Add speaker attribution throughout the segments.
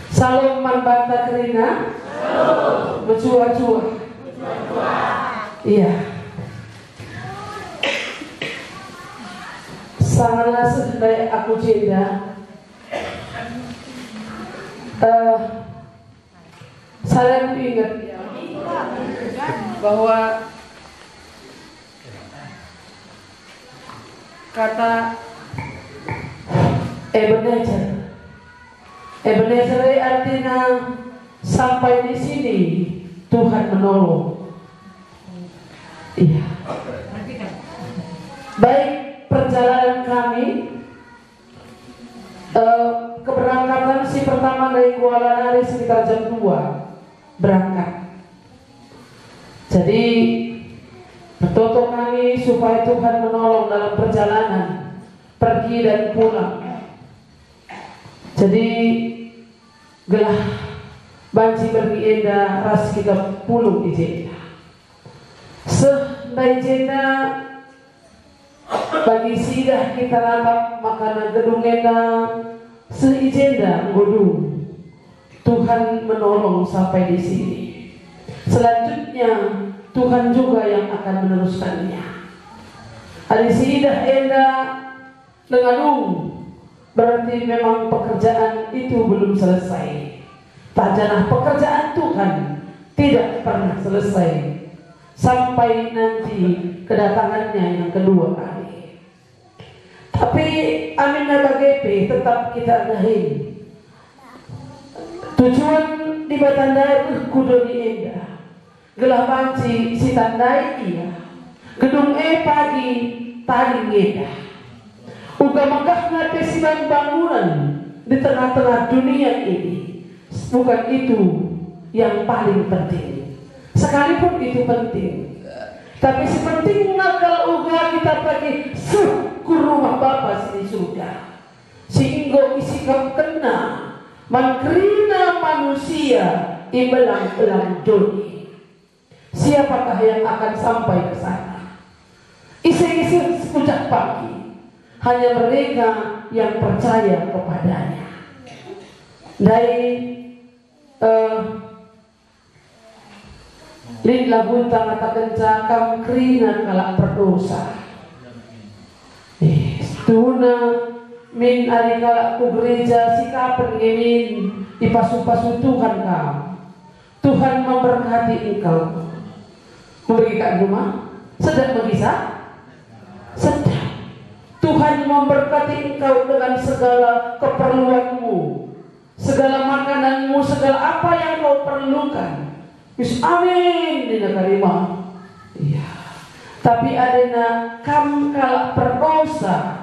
Speaker 1: Salam man banta kerina. Bercua-cua. Iya. Sangatlah sedai aku jeda. Saya ingat bahwa kata Ebenezer artinya sampai di sini Tuhan menolong. Iya. Baik perjalanan kami, keberangkatan si pertama dari Kuala Nari sekitar jam 2 berangkat. Jadi berdoa kami supaya Tuhan menolong dalam perjalanan pergi dan pulang. Jadi gelah banci bergienda ras kita puluh di jenda. Sedai jenda bagi sidah kita natap makanan gedung enda seijenda nggodung. Tuhan menolong sampai di sini. Selanjutnya Tuhan juga yang akan meneruskannya. Ada sidah enda dengan berarti memang pekerjaan itu belum selesai. Tajanah pekerjaan Tuhan tidak pernah selesai sampai nanti kedatangannya yang kedua kali. Tapi amin nabagape tetap kita dahin. Tujuan di Batandai kudu di enda. Gelah banci si tandai iya. Gedung pagi tadi enda. Uga megahna pesinan bangunan di tengah-tengah dunia ini. Bukan itu yang paling penting. Sekalipun itu penting. Tapi sepenting ngakal uga kita pergi ke rumah Bapa di surga. Sehingga isikap kena mangkrina manusia ibelang-belang doni. Siapakah yang akan sampai ke sana? Isi-isi sejak pagi. Hanya mereka yang percaya kepadanya. Dari lin lagu tangata kencakam krina kalak berdosa. Tuna min ari kalak ku gereja sikapen ngemin dipasu-pasu Tuhan kau. Tuhan memberkati engkau. Memberikan rumah sedang bisa sedang. Tuhan memberkati engkau dengan segala keperluanmu, segala makananmu, segala apa yang kau perlukan. Amin. Dina karimah. Iya. Tapi adena kam kalak berdosa.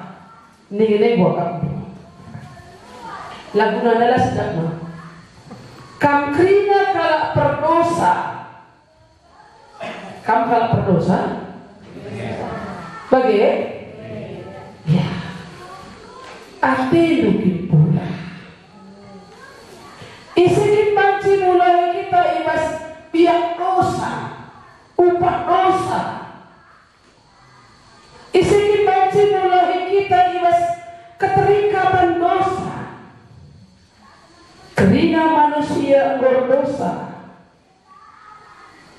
Speaker 1: Nih gua kamu. Lagu adalah sedang mah. Kam krina kalak berdosa. Kam kalak berdosa. Bagi ya, ati lukin pula. Isikin banci mulai kita ibas pihak dosa, upah dosa. Isikin banci mulai kita ibas keterikatan dosa. Kerina manusia berdosa.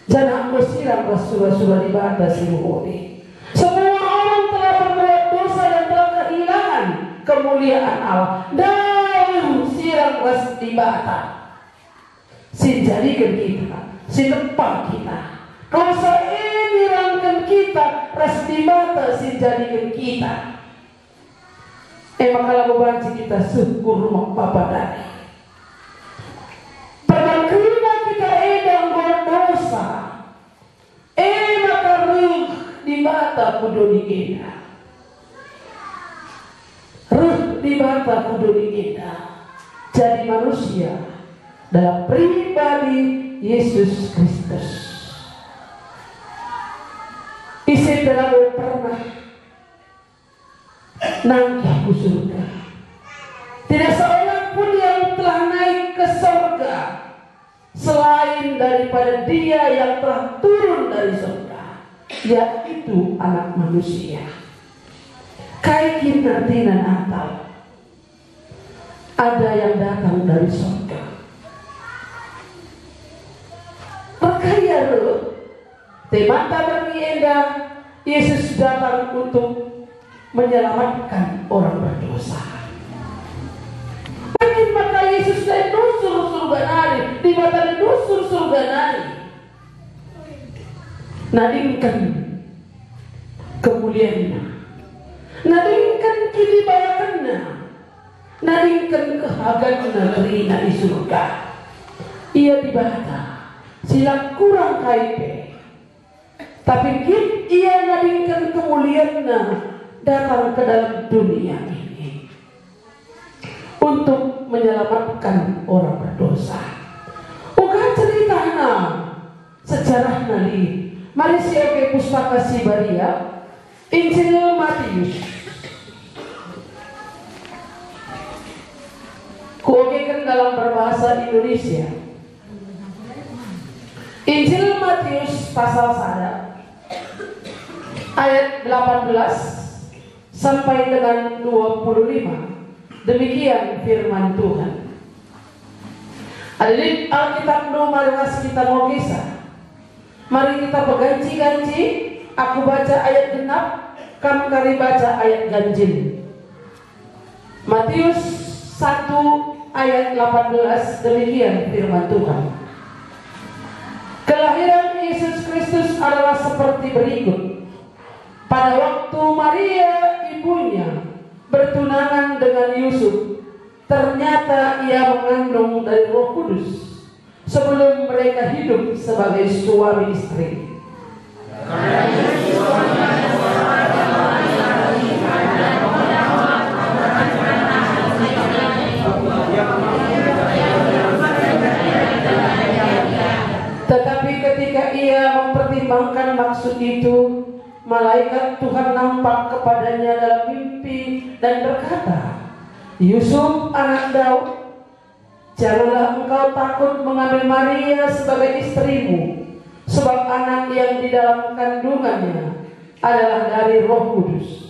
Speaker 1: Jangan bersiram surah-surah dibatasi muhuri. Semua orang telah berbuat dosa dan telah kehilangan kemuliaan Allah. Dan siram ras dibata. Si jadikan kita, si tempat kita. Kalau ini rangkan kita, ras dibata si jadikan kita. Maka banci kita syukur rumah Bapa dari. Perkara kita edang berdosa. Maka di mata kudu diina. Ruh di mata kudu diina. Jadi manusia dalam pribadi Yesus Kristus. Isi terlalu pernah nangkih ke surga. Tidak seorang pun yang telah naik ke surga selain daripada Dia yang telah turun dari surga, yaitu anak manusia. Kaikin artinya Natal. Ada yang datang dari surga. Temata bernienda, Yesus datang untuk menyelamatkan orang berdosa. Makin maka Yesus dan nusur surga nari, di mata nusur surga nari. Nadingkan kemuliaannya, nadingkan kilibayakannya, nadingkan kehagannya terina di surga. Ia dibata, silang kurang kaipe. Tapi ia nadingkan kemuliaannya datang ke dalam dunia ini untuk menyelamatkan orang berdosa. Bukan cerita sejarah nali. Mari siapa pustaka Sibaria, Injil Matius. Kuokekan dalam berbahasa Indonesia. Injil Matius pasal 1 ayat 18 sampai dengan 25. Demikian firman Tuhan. Adik Alkitab no mariwas kita mau kisah. Mari kita berganti-ganti. Aku baca ayat genap, kamu kari baca ayat ganjil. Matius 1 ayat 18. Demikian firman Tuhan. Kelahiran Yesus Kristus adalah seperti berikut. Pada waktu Maria ibunya bertunangan dengan Yusuf, ternyata ia mengandung dari Roh Kudus sebelum mereka hidup sebagai suami istri. Tetapi ketika ia mempertimbangkan maksud itu, malaikat Tuhan nampak kepadanya dalam mimpi dan berkata, Yusuf anak Daud, janganlah engkau takut mengambil Maria sebagai istrimu, sebab anak yang di dalam kandungannya adalah dari Roh Kudus.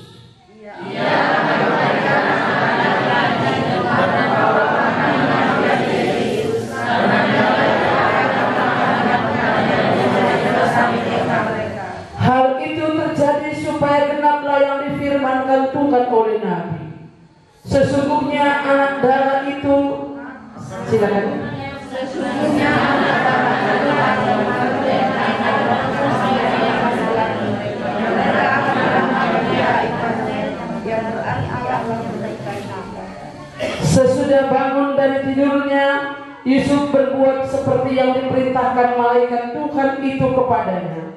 Speaker 1: Hal itu terjadi supaya genaplah yang difirmankan Tuhan oleh Nabi. Sesungguhnya anak darah itu, silakan. Sesungguhnya anak darah itu sesudah bangun dari tidurnya, Yusuf berbuat seperti yang diperintahkan malaikat Tuhan itu kepadanya.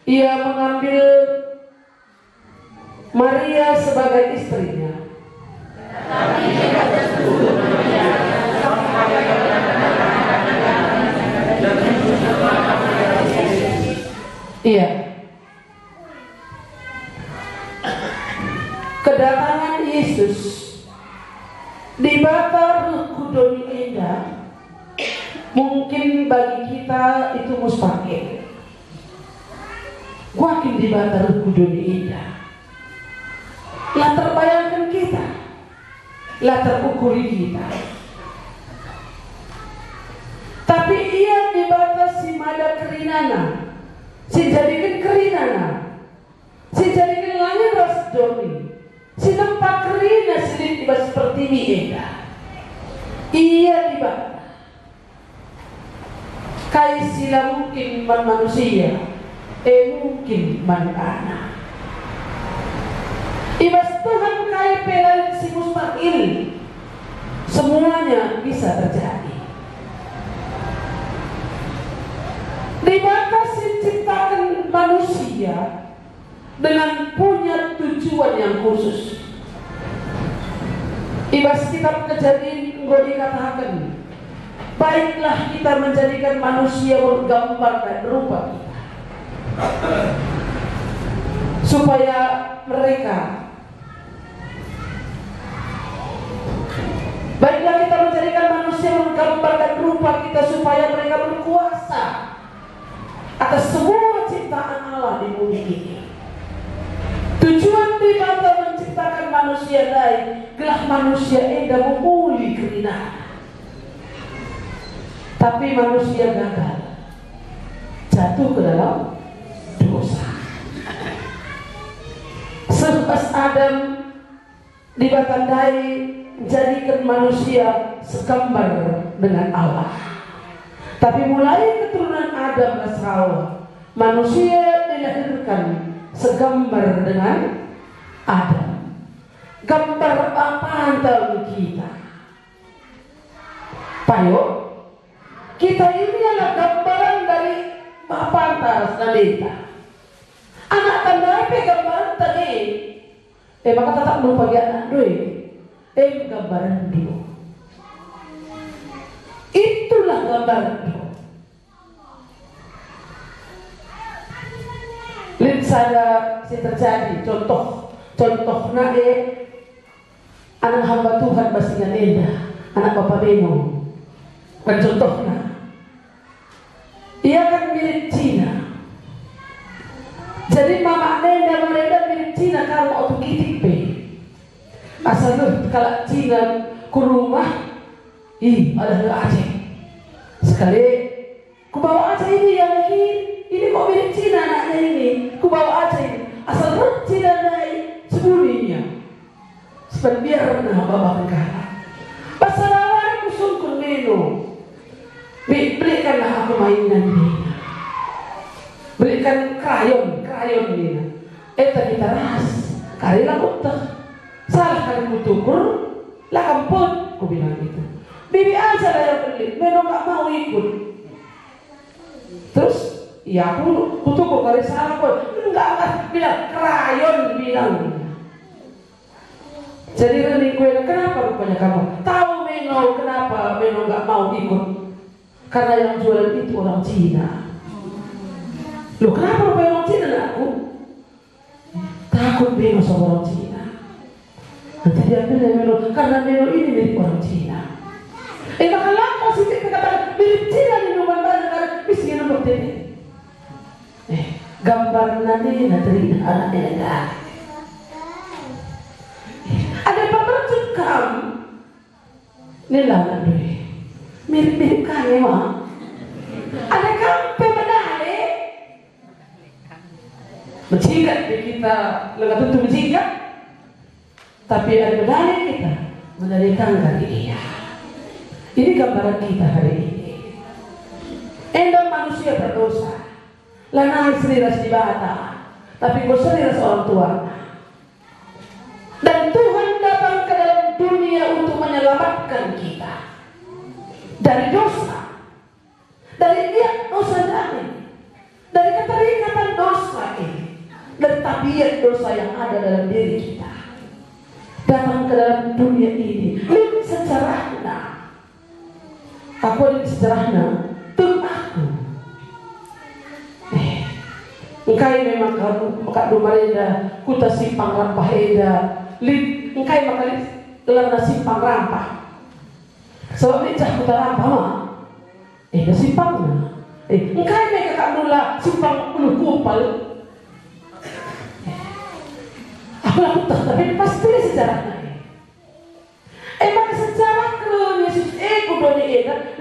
Speaker 1: Ia mengambil Maria sebagai istrinya. Iya. Kedatangan Yesus di Bata Kudoni Enda mungkin bagi kita itu mustahil. Wakin di Bata Kudoni Enda, lah terbayangkan kita, lah terukuri kita. Tapi ia di Bata si mada kerinana, si jadikan kerinana, si jadikan langit ras doni, si tempat kerina silit tiba seperti ini Enda. Ia di Bata kai sila mungkin manusia. Mungkin mana ibas Tuhan kaya pelan si mustahil, semuanya bisa terjadi. Di mata si ciptakan manusia dengan punya tujuan yang khusus. Ibas kitab Kejadian enggak dikatakan, baiklah kita menjadikan manusia bergambar dan rupa kita, supaya mereka, baiklah kita menjadikan manusia bergambar dan rupa kita supaya mereka berkuasa atas semua ciptaan Allah di bumi ini. Tujuan di mata menciptakan manusia lain, gelah manusia enda memuli kerina. Tapi manusia gagal, jatuh ke dalam Sebab Adam dibatandai menjadikan manusia segambar dengan Allah. Tapi mulai keturunan Adam dan Hawa, manusia dilahirkan segambar dengan Adam. Gambar apa antara kita? Payo, kita ini adalah gambaran dari Bapa antara Nalita. Anak tanda gambaran tadi. Maka tetap lupa anak doi. Gambaran dulu. Itulah gambaran dulu. Lihat saya terjadi contohnya anak hamba Tuhan basingan indah, anak Bapak Beno. Kan contohnya, ia kan mirip Cina. Jadi mama nenda mereka mirip Cina kalau auto kitik pe. Asal kalau Cina ke rumah, ada Aceh. Sekali, ku bawa Aceh ini yang ini kok mirip Cina anaknya ini. Ku bawa Aceh ini. Asal Cina naik sebunyinya. Sebab biar bawa negara. Pasalawan ku sungkun menu. Belikanlah aku mainan dia. Berikan krayon dia. Eta kita ras. Karilah kutek. Salah kali kutukur. Lah kampun. Ku bilang gitu. Bibi aja lah yang beli. Memang gak mau ikut. Terus ya aku kutukur kali salah pun. Enggak bilang krayon bilang. Jadi Reni kue kenapa rupanya kamu? Tahu Meno kenapa Meno gak mau ikut? Karena yang jualan itu orang Cina. Loh kenapa orang Cina aku? Takut Meno sama orang Cina. Nanti dia bilang Meno, karena Meno ini milik orang Cina. Maka lama sih kita katakan milik Cina di rumah banyak karena miskin nomor ini. Gambar nanti anaknya enggak. Ada pemerintah kamu. Ini lah nanti. Mirip-mirip kaya mah. Ada kampe menari. Menjigat kita lega tentu menjigat. Tapi ada medali kita menarikan kali dia. Ini gambaran kita hari ini. Endang manusia berdosa. Lanang seriras di bata. Tapi gue seriras orang tua. Dan Tuhan datang ke dalam dunia untuk menyelamatkan kita dari dosa, dari niat dosa dari keterikatan dosa ini, dari tabiat dosa yang ada dalam diri kita. Datang ke dalam dunia ini. Lihat sejarahnya. Aku lihat sejarahnya. Tuh aku. Engkai memang kamu Kak Dumareda kuta simpang rampah eda. Lihat engkai makali lerna simpang rampah. Sebab ini cah kuta rampah mah. Eda simpangnya. Engkai mereka Kak Dula simpang puluh kupal. Aku lakukan, tapi pasti sejarahnya. Maka sejarah kalau Yesus kudoni edan,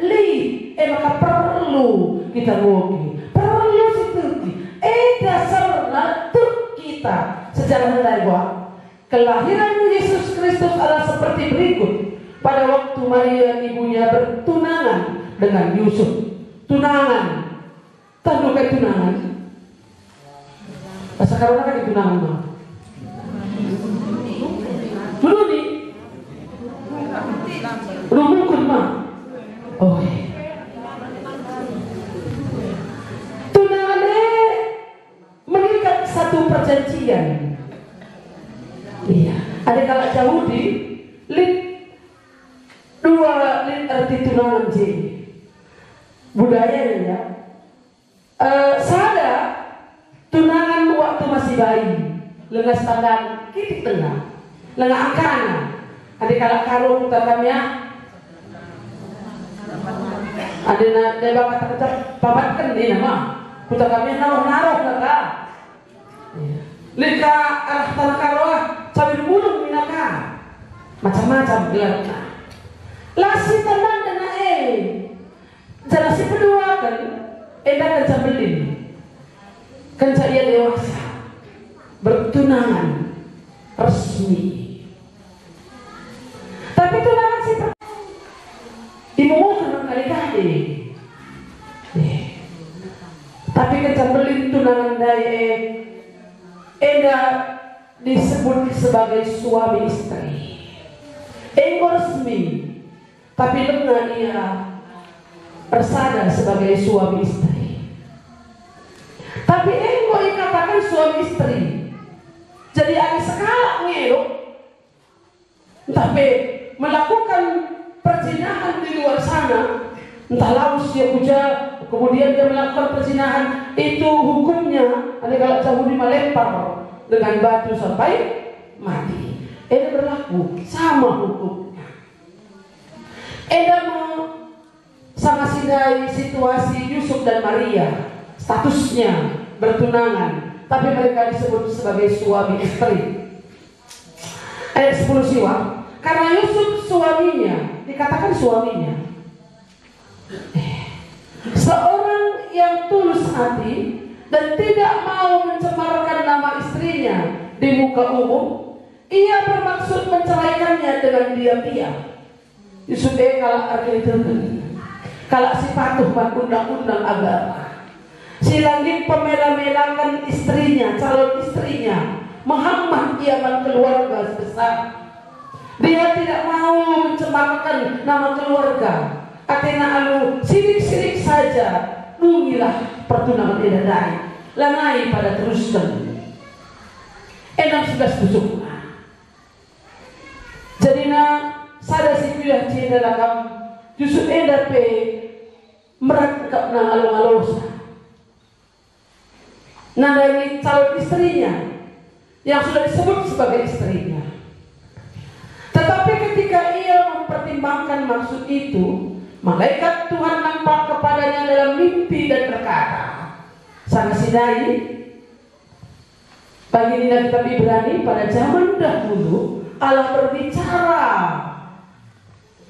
Speaker 1: maka perlu kita ngopi, perlu situti. Dasarnya tuh kita sejarah dari gua. Kelahiran Yesus Kristus adalah seperti berikut. Pada waktu Maria ibunya bertunangan dengan Yusuf, tunangan, tadu kayak tunangan. Bahasa karena kan tunangan mah. Dulu nih, belum mungkin mah. Oh, tunangannya mengikat satu perjanjian. Iya, ada kalau Yahudi, dua arti tunangan jadi budayanya ya. Sada tunangan waktu masih bayi, lengas tangan kiri tengah. Lengah angkana, adik kalau karo utamanya, ada na bapak terkecap pabatkan ini nama, utamanya naruh kata, lika arah tanah karoah, cabai bulung minaka, macam-macam gelarnya. Lasi teman dengan jalan si kedua kan, enak kan belin, kan saya dewasa, bertunangan. resmi. Tapi tunangan si ibu mau kali-kali. Tapi kecambelin tunangan daya eda disebut sebagai suami istri. Engko resmi, tapi lengan ia bersandar sebagai suami istri. Tapi engko dikatakan suami istri. Jadi ada skala ngelok, tapi melakukan perzinahan di luar sana, entah laus dia puja, kemudian dia melakukan perzinahan, itu hukumnya ada kalau Yahudi melempar dengan batu sampai mati. Ini berlaku sama hukumnya. Eda sama sidai situasi Yusuf dan Maria, statusnya bertunangan, tapi mereka disebut sebagai suami istri. Ayat 10 siwa, karena Yusuf suaminya, dikatakan suaminya, seorang yang tulus hati dan tidak mau mencemarkan nama istrinya di muka umum, ia bermaksud menceraikannya dengan diam-diam. Yusuf kalau artinya kalau si patuh undang-undang agama, si langit pemela-melakan istrinya, calon istrinya, Muhammad iaman keluarga sebesar. Dia tidak mau mencemarkan nama keluarga. Akhirnya alu sirik-sirik saja, nungilah pertunangan edadai, langai pada teruskan. 16 busuk. Jadi sada si kuya cina lakam Yusuf eda pe merangkap na alung-alungsa. Dari calon istrinya yang sudah disebut sebagai istrinya. Tetapi ketika ia mempertimbangkan maksud itu, malaikat Tuhan nampak kepadanya dalam mimpi dan berkata, sang sidai, bagi Nina kitab Ibrani pada zaman dahulu Allah berbicara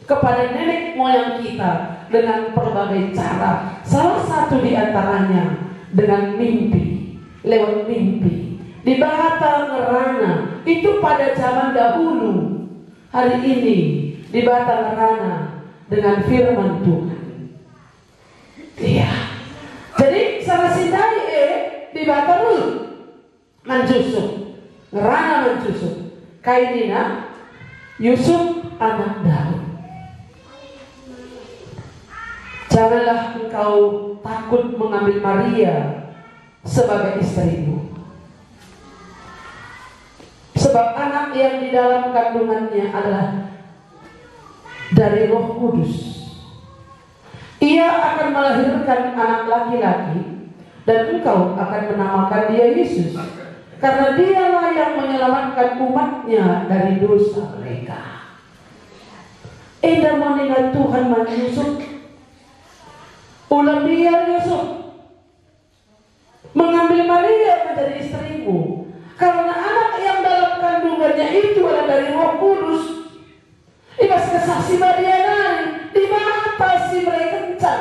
Speaker 1: kepada nenek moyang kita dengan berbagai cara. Salah satu di antaranya dengan mimpi, lewat mimpi. Di Bahata Ngerana, itu pada zaman dahulu. Hari ini di Bahata Ngerana dengan firman Tuhan. Iya. Jadi sama sidai di Bahata dulu manjusuk, Ngerana manjusuk. Kainina Yusuf anak Daud. Janganlah engkau takut mengambil Maria sebagai istrimu, sebab anak yang di dalam kandungannya adalah dari Roh Kudus. Ia akan melahirkan anak laki-laki, dan engkau akan menamakan dia Yesus, karena dialah yang menyelamatkan umatnya dari dosa mereka. Eda mendengar Tuhan Yusuf, ulang dia Yusuf mengambil Maria menjadi istrimu, karena anak yang dalam kandungannya itu adalah dari Roh Kudus. Ibas kesaksi Maria di mata si mereka,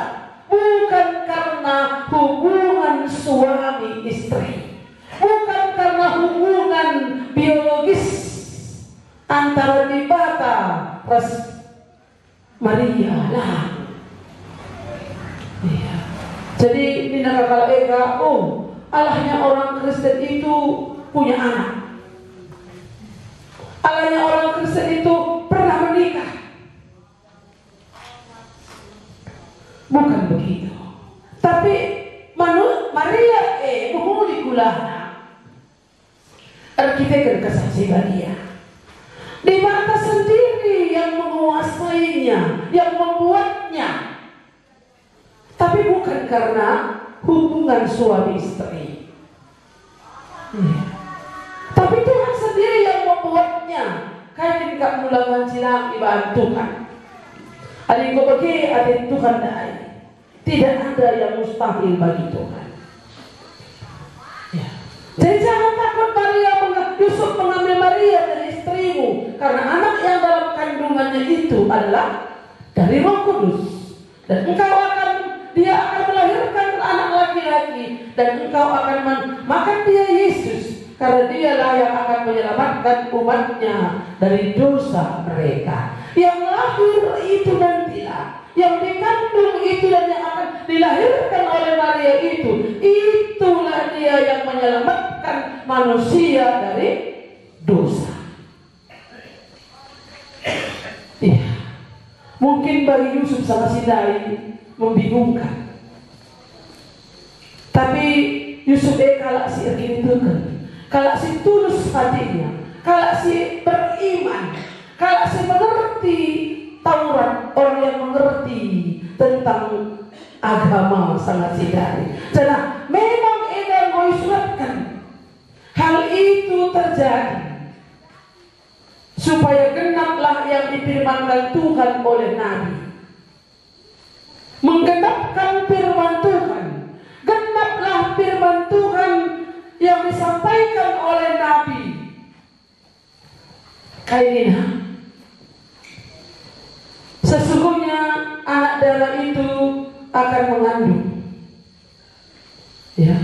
Speaker 1: bukan karena hubungan suami istri, bukan karena hubungan biologis antara Dibata plus Maria lah. Ya. Jadi di negara Eka, Allahnya orang Kristen itu punya anak. Allahnya orang Kristen itu pernah menikah. Bukan begitu. Tapi Maria menghuni kulana. Arkitek kesaksian dia. Di mata sendiri yang menguasainya, yang membuatnya. Tapi bukan karena hubungan suami istri. Tapi Tuhan sendiri yang membuatnya. Kayak tidak mula menjilang ibadah Tuhan. Ada yang bagi, ada yang Tuhan dai. Tidak ada yang mustahil bagi Tuhan. Ya. Jadi jangan takut Yusuf mengambil Maria dari istrimu, karena anak yang dalam kandungannya itu adalah dari Roh Kudus. Dan dia akan melahirkan anak laki-laki, dan engkau akan memakan dia Yesus, karena dialah yang akan menyelamatkan umatnya dari dosa mereka. Yang lahir itu nantilah, yang dikandung itu dan yang akan dilahirkan oleh Maria itu, itulah dia yang menyelamatkan manusia dari dosa. Iya, mungkin bagi Yusuf sama Sinai membingungkan, tapi Yusuf kalak si itu kan, kalak si tulus hatinya, kalak si beriman, kalak si mengerti Taurat, orang yang mengerti tentang agama sangat sidari. Karena memang yang mau suratkan hal itu terjadi supaya genaplah yang difirmankan Tuhan oleh Nabi. Menggenapkan firman Tuhan, genaplah firman Tuhan yang disampaikan oleh Nabi. Kainina, sesungguhnya anak darah itu akan mengandung. Ya,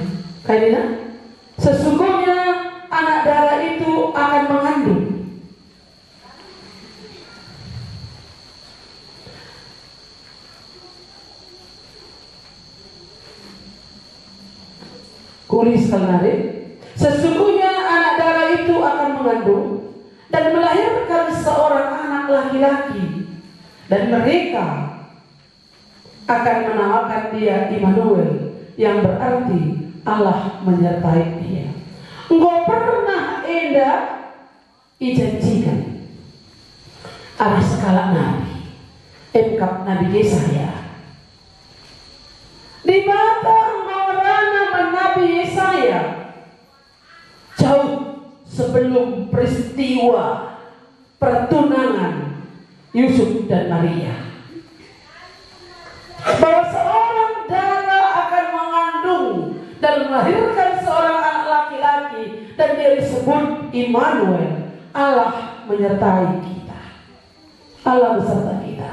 Speaker 1: Kainina, sesungguhnya anak darah itu akan mengandung. Kulis kelari, sesungguhnya anak darah itu akan mengandung dan melahirkan seorang anak laki-laki, dan mereka akan menamakan dia Immanuel, yang berarti Allah menyertai dia. Engkau pernah endah dijanjikan arah skala Nabi, engkap Nabi Yesaya. Di mata orang Nabi Yesaya jauh sebelum peristiwa pertunangan Yusuf dan Maria, bahwa seorang darah akan mengandung dan melahirkan seorang anak laki-laki, dan dia disebut Immanuel, Allah menyertai kita, Allah beserta kita.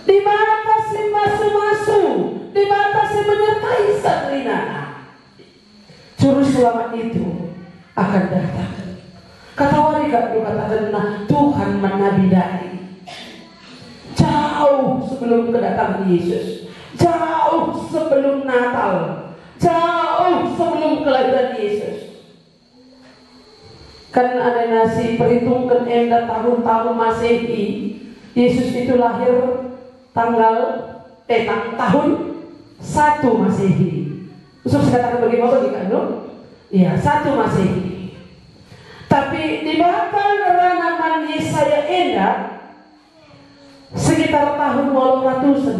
Speaker 1: Di mata si masu-masu, di mata si menyertai Satrinana, juru selamat itu akan datang. Kata warga katakan, nah, Tuhan menabidai jauh sebelum kedatangan Yesus, jauh sebelum Natal, jauh sebelum kelahiran Yesus. Kan ada nasi perhitungkan endah tahun-tahun Masehi, Yesus itu lahir tahun 1 Masehi. Terus katakan bagaimana kan? Iya, 1 Masehi. Tapi di belakang ranaman Yesaya endah sekitar tahun 800-an,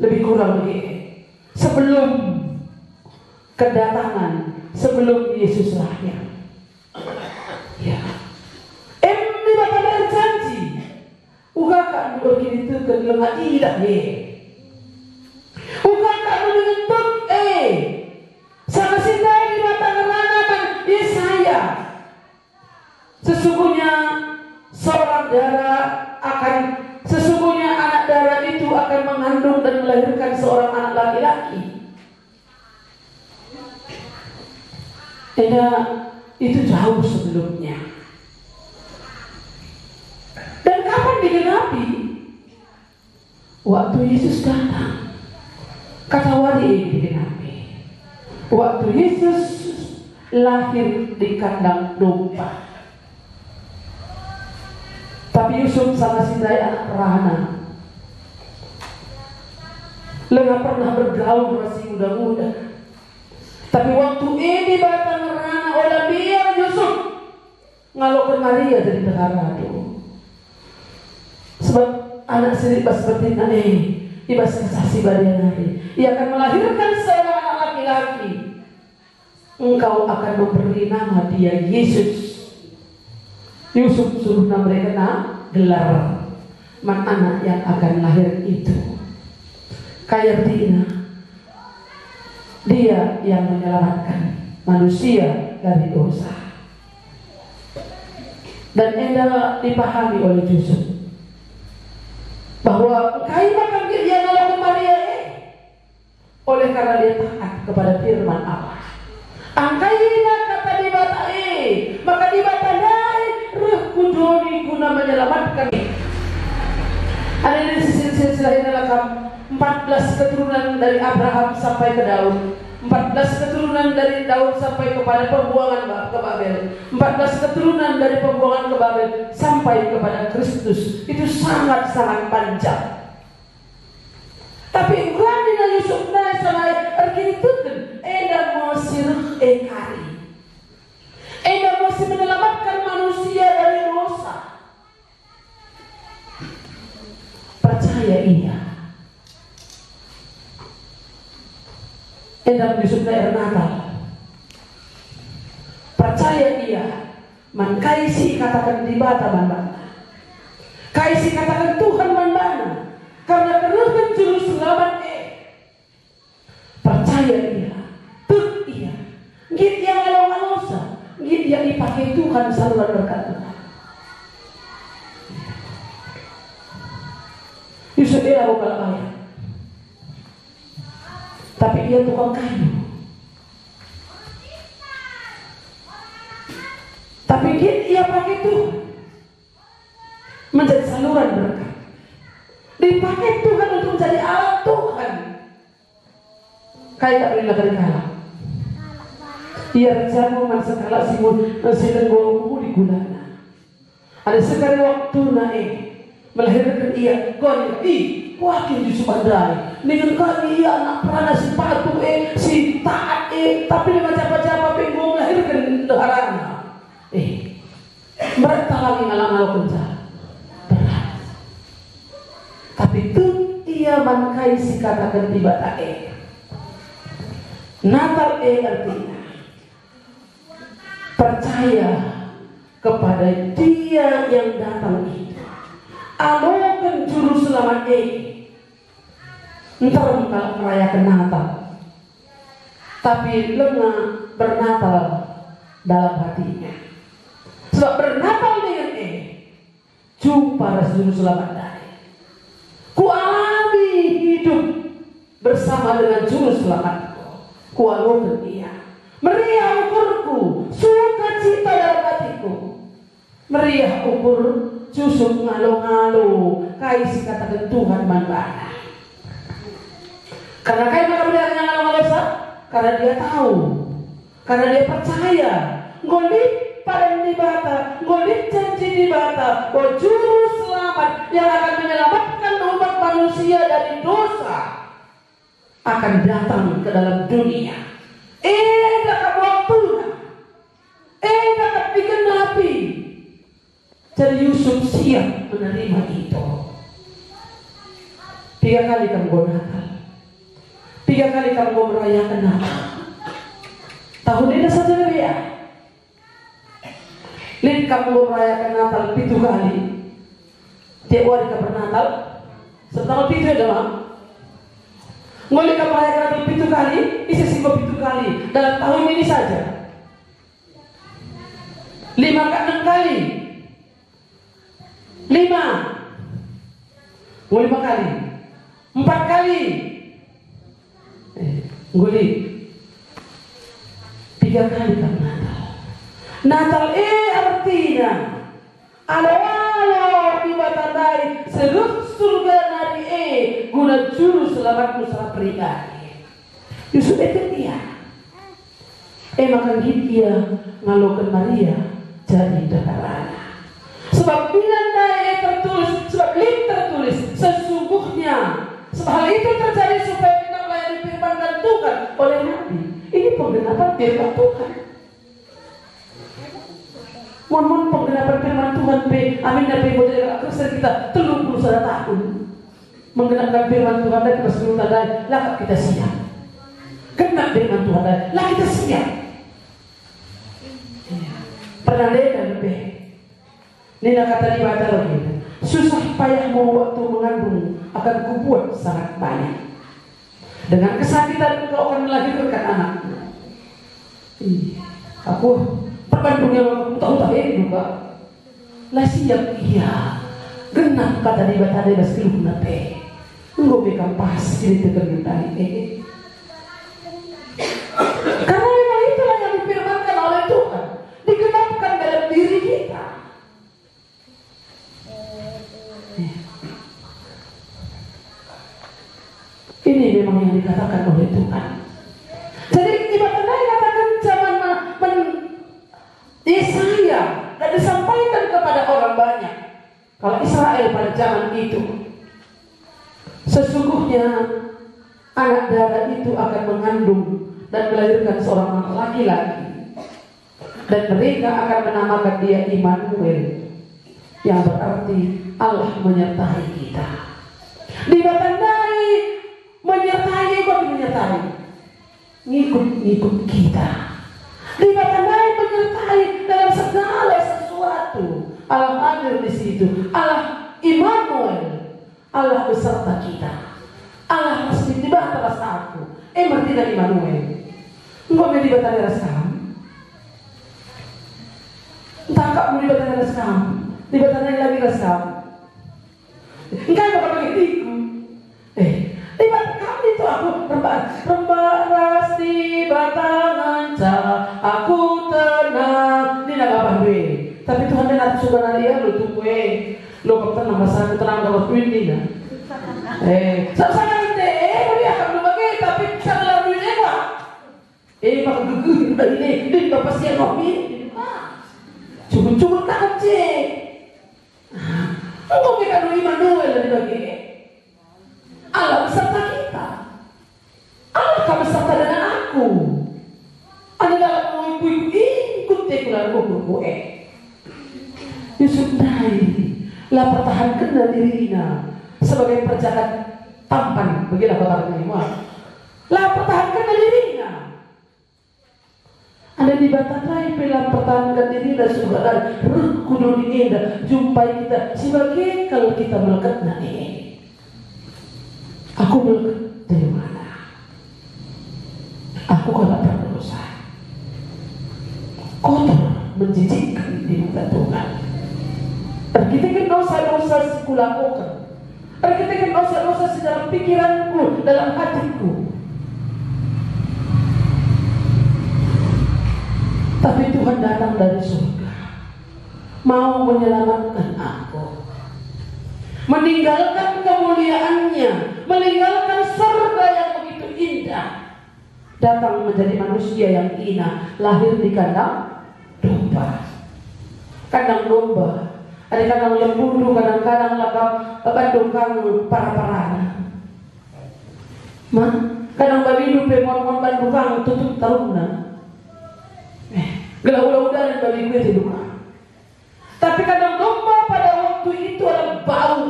Speaker 1: lebih kurang begitu, sebelum kedatangan, sebelum Yesus lahir. Ya, di mata berjanji, ugakan begini itu ke lengah tidak ye, ugakan menyentuh sama Sinai di mata ranaman Yesaya. Sesungguhnya seorang darah akan, sesungguhnya anak darah itu akan mengandung dan melahirkan seorang anak laki-laki. Itu jauh sebelumnya. Dan kapan digenapi? Waktu Yesus datang. Kata wali digenapi. Waktu Yesus lahir di kandang domba. Tapi Yusuf sama Sinai anak perahana, nggak pernah bergaul, masih muda-muda. Tapi waktu ini batang rana oleh biar Yusuf ngalokan Maria dari negara itu. Sebab anak sendiri seperti ibas kesasi badan hari, ia akan melahirkan seorang anak laki-laki. Engkau akan memberi nama dia Yesus. Yusuf suruh mereka gelar man anak yang akan lahir itu. Kayak dia yang menyelamatkan manusia dari dosa. Dan endah dipahami oleh Yusuf bahwa kain makan dia ngalamin Maria oleh karena dia taat kepada firman Allah. Angkaina kata di bata maka di bata dai ruh kudoni guna menyelamatkan. Ada di silsilah ini lengkap 14 keturunan dari Abraham sampai ke Daud, 14 keturunan dari Daud sampai kepada pembuangan ke Babel, 14 keturunan dari pembuangan ke Babel sampai kepada Kristus. Itu sangat-sangat panjang. Tapi Ukraina Yusuf na sanai arkintuken eda mosir ekari. Eda mosir menyelamatkan manusia dari dosa. Percaya ia. Eda Yusuf na Natal. Percaya ia. Man kaisi katakan di bata mana. Kaisi katakan Tuhan mana. Karena keruhkan juru selamat percaya dia, tuk ia, git yang along-alongsa, git yang dipakai Tuhan saluran berkat Tuhan. Yusuf dia bukan ayah, tapi dia tukang kayu. Tapi git ia pakai Tuhan menjadi saluran berkat. Dipakai Tuhan untuk menjadi alat Tuhan. Kayak tak boleh lagi kalah. Ia rencana masa kalah simun sedang golu digunakan. Ada sekali waktu naik melahirkan ia gol wakil di Sumandai. Dengan kami ia anak perana si patu si taat tapi dengan siapa-siapa pengen melahirkan deharana. Mereka lagi ngalang-ngalang kencang. Tapi itu ia mangkai si katakan tiba tak Natal artinya percaya kepada dia yang datang itu. Alokan juru selamat entar kalau merayakan Natal. Tapi lengah bernatal dalam hatinya. Sebab bernatal dengan jumpa juru selamat dari. Ku alami hidup bersama dengan juru selamatku. Ku alami dia. Meriah ukurku, sukacita dalam hatiku. Meriah ukur, susuk ngalo-ngalo, kaisi katakan Tuhan manbana. Karena kaya maka melihat ngalo-ngalo sah? Karena dia tahu, karena dia percaya. Golip pada di bata, golip janji di bata, bahwa juru selamat yang akan menyelamatkan umat manusia dari dosa akan datang ke dalam dunia. Dekat waktunya, dekat digenapi. Jadi Yusuf siap menerima itu. 3 kali kamu Natal, 3 kali kamu merayakan Natal. Tahun ini saja ya. Lihat kamu merayakan Natal 7 kali. Tiap hari kamu Natal, setahun 7 adalah. Mulai kamu merayakan Natal 7 kali, isi 7 kali dalam tahun ini saja. 5 ke 6 kali. 5. 5 kali. 4 kali. Nguli 3 kali kamu Natal. Natal artinya alo ibatandai seluruh surga nari guna juru selamatmu salah pribadi. Yusuf itu dia. Maka dia ngalokan Maria jadi dekarana. Sebab binandai tertulis, sebab link tertulis sesungguhnya. Sebab hal itu terjadi supaya kita melayani firman dan Tuhan oleh Nabi. Ini penggenapan firman Tuhan. Mohon penggenapan firman Tuhan amin Nabi model Kristen kita 31 tahun menggenapkan firman Tuhan dan keseluruhan dan lah kita siap. Genap firman Tuhan dan lah kita siap. Pernah lihat lebih. Nina kata di baca lagi. Susah payahmu waktu mengandung akan kubuat sangat banyak. Dengan kesakitan engkau akan melahirkan anakmu. Aku perbandung yang aku tahu juga. Lah siap iya. Genap kata di baca di baskilu nape. Engkau bekam pas jadi tergentai. Karena memang itulah yang Ini memang yang dikatakan oleh Tuhan. Jadi ibadah katakan zaman Yesaya dan disampaikan kepada orang banyak. Kalau Israel pada zaman itu, sesungguhnya anak darah itu akan mengandung dan melahirkan seorang anak laki-laki, dan mereka akan menamakan dia Immanuel, yang berarti Allah menyertai kita. Dibatandai menyertai, bukan menyertai, ngikut kita. Dibatandai menyertai dalam segala sesuatu. Allah hadir di situ. Allah Immanuel, Allah beserta kita. Allah pasti di atas aku. Berarti dari Immanuel. Engkau mau dibatandai raskam. Entah kak mau dibatandai raskam. Dibatandai lagi raskam. Enggak apa begitu. Dibatandai itu aku rembaras di batangan cara aku tenang. Ini nak apa gue? Tapi Tuhan dan aku sudah nari ya, lu tunggu lu kau tenang masa aku tenang kalau duit ini ya. Sama ini, boleh akan lu pakai, tapi saya lalu ini apa? Maka gugur dari ini bapak siang ngopi. Cukup tak kecil. Engkau mereka dulu Immanuel dari bagi. Allah beserta kita. Allah akan beserta dengan aku. Ada dalam mau ikut tekulan buku Yusudai lah pertahankan dirinya sebagai perjalanan tampan begitu kata ini lah pertahankan dirinya. Ada di Batanai bilang pertahankan diri dan saudara Ruh Kudus diindah jumpai kita sebagai kalau kita melekat ini. Aku melekat dari mana? Aku kalau berdosa kotor menjijikkan di mata Tuhan. Kita kan dosa-dosa kulakukan. Kita kan dosa-dosa dalam pikiranku, dalam hatiku. Tapi Tuhan datang dari surga, mau menyelamatkan aku, meninggalkan kemuliaannya, meninggalkan surga yang begitu indah, datang menjadi manusia yang hina, lahir di kandang domba. Kandang domba, ada kandang lembu, kadang-kadang bandung para-parana. Kadang babi lupa mon bandung kang tutup taruna. Gelau-gelau dan babi gue di rumah. Tapi kadang domba pada waktu itu adalah bau.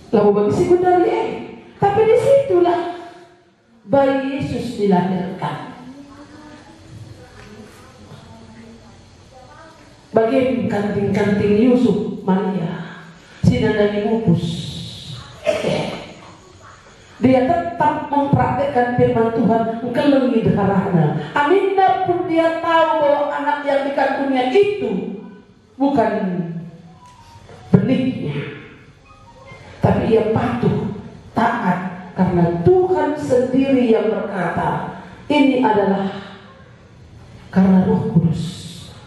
Speaker 1: Lalu bagi si dari tapi disitulah bayi Yesus dilahirkan. Bagi kanting-kanting Yusuf Maria sinandani mupus. Dia tetap mempraktekkan firman Tuhan kelengi darahnya. Aminah pun dia tahu bahwa anak yang dikandungnya itu bukan benihnya, tapi ia patuh taat karena Tuhan sendiri yang berkata ini adalah karena Roh Kudus.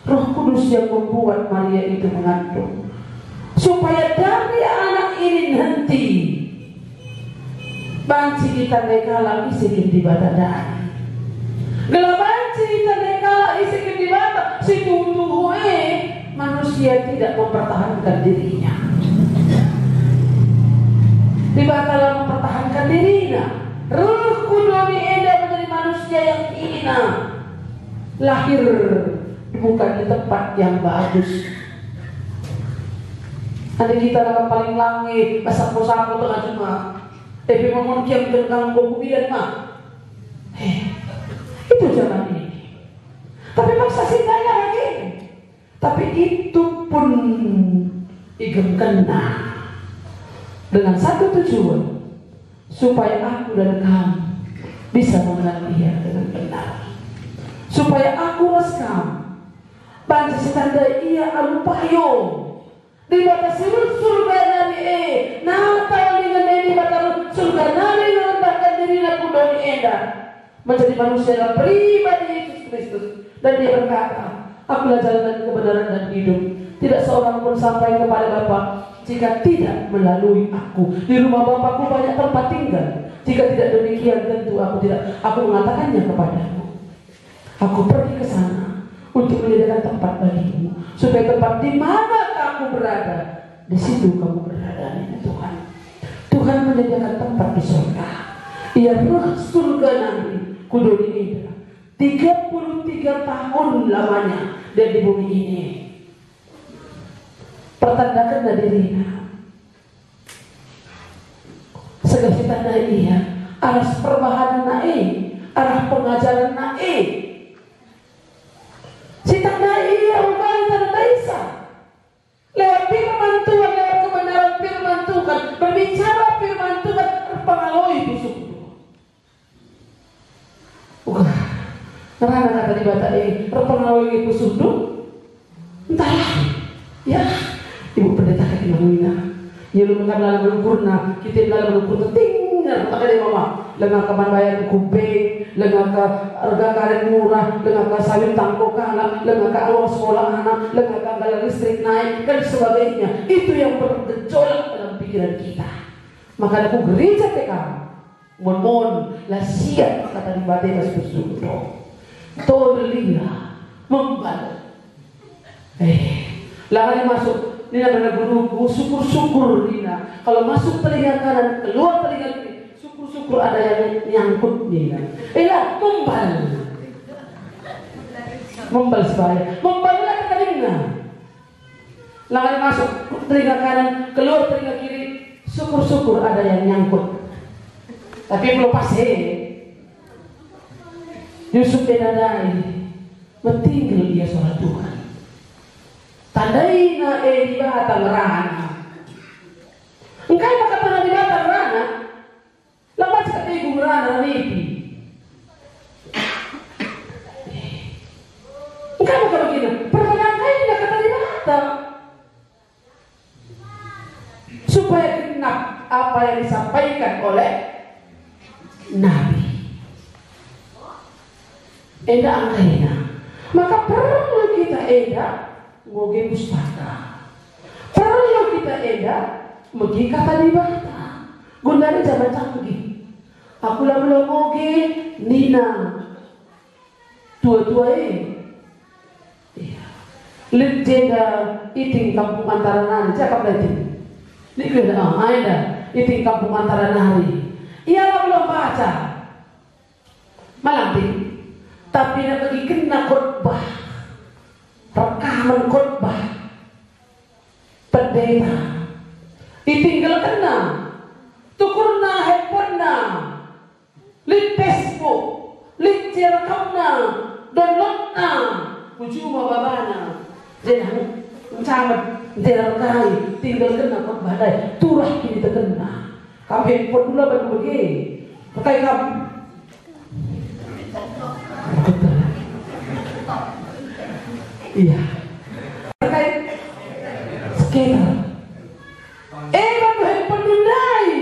Speaker 1: Roh Kudus yang membuat Maria itu mengandung supaya dari anak ini nanti banci kita nekala isikin di batadaan. Gela banci kita nekala isikin di bata si tutuh manusia tidak mempertahankan dirinya. Di batala mempertahankan dirinya. Ruh Kudus diindah menjadi manusia yang hina. Lahir bukan di tempat yang bagus. Ada kita dalam paling langit, masak-masak tengah cuma. Tapi ngomong kiam tentang kokubian mah. Itu zaman ini. Tapi maksa sindanya lagi. Tapi itu pun igem kena dengan satu tujuan, supaya aku dan kamu bisa mengenal dia dengan benar. Supaya aku was kamu bantu setanda ia alupayo di batas surga nari natal dengan di batas surga nari merendahkan diri aku dari enda menjadi manusia yang pribadi Yesus Kristus. Dan dia berkata, akulah jalan dan kebenaran dan hidup, Tidak seorang pun sampai kepada Bapa jika tidak melalui aku. Di rumah Bapakku banyak tempat tinggal. Jika tidak demikian tentu aku mengatakannya kepadamu. Aku pergi ke sana untuk menyediakan tempat bagimu, supaya tempat di mana kamu berada, di situ kamu berada, ya Tuhan. Tuhan menyediakan tempat di surga. Ia roh surga nanti kuduni ini 33 tahun lamanya dan di bumi ini. Pertandakan dirinya. Segala tanda ia arah perbahanan naik, arah pengajaran naik. Si tanda ia bukan tanda Isa. Lewat firman Tuhan, lewat kebenaran firman Tuhan, berbicara firman Tuhan, terpengaruhi busuk. Karena kata di bata ini terpengaruhi busuk tu, entahlah. Ya, Ibu pendeta kaki mangina. Ya lu mengenal melupurna, kita dalam melupur tinggal. Tak ada mama. Lengan kaman bayar kubeng, lengan ke harga karet murah, lengan ke sawit tangkok anak, lengan ke uang sekolah anak, lengan ke anggaran listrik naik dan sebagainya. Itu yang bergejolak dalam pikiran kita. Maka aku gereja TK, mohon lah siap kata di badai mas bersumpah. Tolia membal. Lahan masuk. Nina benar guruku, syukur-syukur Nina. Kalau masuk telinga kanan, keluar telinga kiri, syukur-syukur ada yang nyangkut Nina. Lah, membal sebaya, memballah ke telinga. Lahan masuk telinga kanan, keluar telinga kiri, syukur-syukur ada yang nyangkut. Tapi belum pasti. Yusuf Benadai mentinggal dia suara Tuhan. Tandaina di batang rana. Engkau maka tanah di batang rana. Lepas ketika rana nipi. Engkau maka begini. Pertanyaan kau tidak kata di batang. Supaya genap apa yang disampaikan oleh Nabi. Eda angkaina. Maka perlu kita ngoge pustaka. Perlu kita megi kata di bata. Gundari zaman canggih. Aku lah belum ngoge Nina. Tua-tua iya. Legenda iting kampung antara nari. Cakap lagi. Ini kena ada iting kampung antara nari. Ia lah belum baca. Malam tapi nak bagi kena khotbah. Rekaman khotbah pendeta ditinggal kena tukurna handphonena link Facebook link rekamna downloadna ujuma babana jangan mencamat jangan kali tinggal kena khotbah dai turah kini terkena kamu handphone dulu baru pergi pakai kamu iya terkait sekitar baru handphone dundai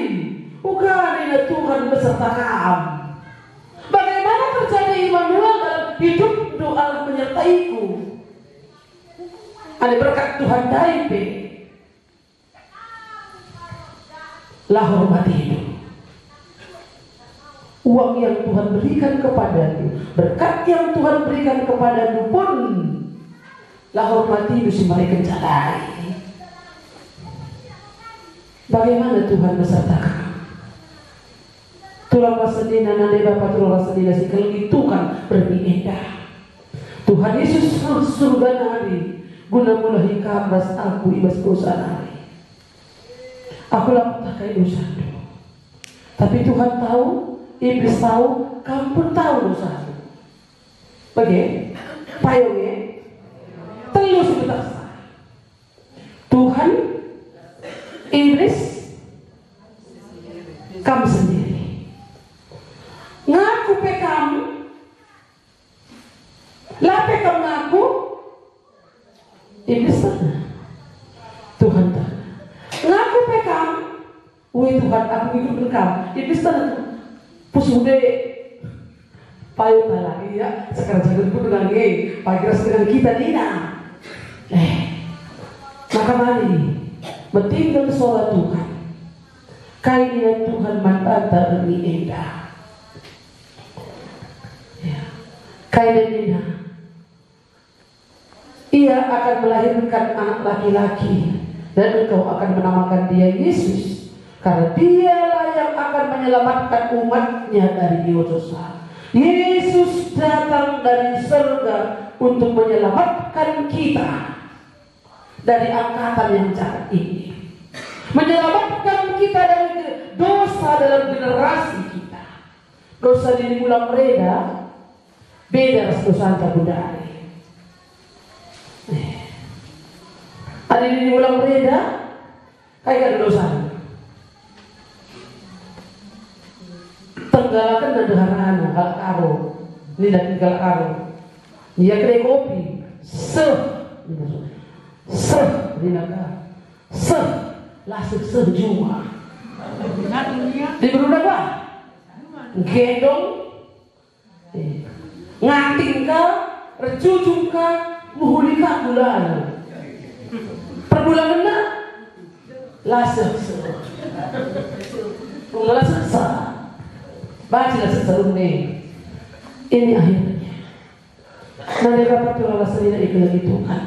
Speaker 1: bukan ini Tuhan beserta kamu. Bagaimana terjadi Immanuel dalam hidup doa menyertaiku ada berkat Tuhan daipe lah hormati hidup uang yang Tuhan berikan kepadamu berkat yang Tuhan berikan kepadamu pun lah hormati itu si mereka jalai. Bagaimana Tuhan besertakan? Tulang wasadina nade Bapa tulang wasadina si kalau itu kan berbeda. Tuhan Yesus surga nari guna mulahi kabras aku ibas dosa nari. Aku lah pakai dosa itu. Tapi Tuhan tahu, iblis tahu, kamu pun tahu dosa itu. Bagaimana? Payungnya telus sebentar. Tuhan, iblis, kamu sendiri. Ngaku pe kamu, lape kamu ngaku, iblis tanah. Tuhan tanah. Ngaku pe kamu, woi Tuhan aku ikut engkau. Iblis tanah. Pusude payung lagi ya. Sekarang jangan pun dengan pagi dengan kita Nina. Maka mari mentinggal suara Tuhan. Kaya Tuhan mantata ini indah. Ya. Kaya Nina, ia akan melahirkan anak laki-laki dan engkau akan menamakan dia Yesus, karena dialah yang akan menyelamatkan umatnya dari dosa. Yesus datang dari surga untuk menyelamatkan kita dari angkatan yang jahat ini, menyelamatkan kita dari dosa dalam generasi kita. Dosa di bulan mereda beda dosa antar budaya. Ada di bulan mereda kayak dosa. Tenggalakan dan dengarana kalau karo, ini dah tinggal karo. Dia kedai kopi, dinaga, langsung sejumlah. Di berudah apa? Gendong, ngating ka, recujung ka, muhulika bulan. Per bulan mana? Langsung bacalah seserum ini akhirnya. Nanti dapat Allah sendiri lagi Tuhan.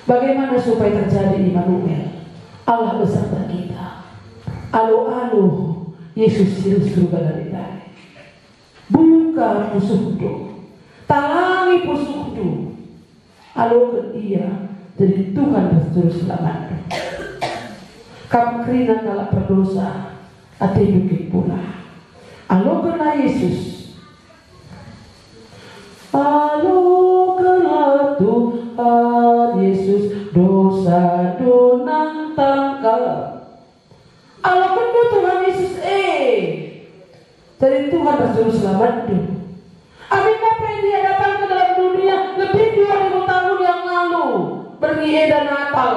Speaker 1: Bagaimana supaya terjadi Immanuel? Allah beserta kita. Alo Yesus sirus surga dari tadi. Buka musuhku, talangi musuhku. Alo ke dia jadi Tuhan terus selamat. Kamu kerina kalau berdosa, ati bukit pula. Alo kena Yesus. Alo kena Tuhan Yesus, dosa donang tangkal. Alo kena Tuhan Yesus jadi Tuhan terjuru selamat tu. Amin apa yang dia datang ke dalam dunia lebih 2000 tahun yang lalu, berieda Natal,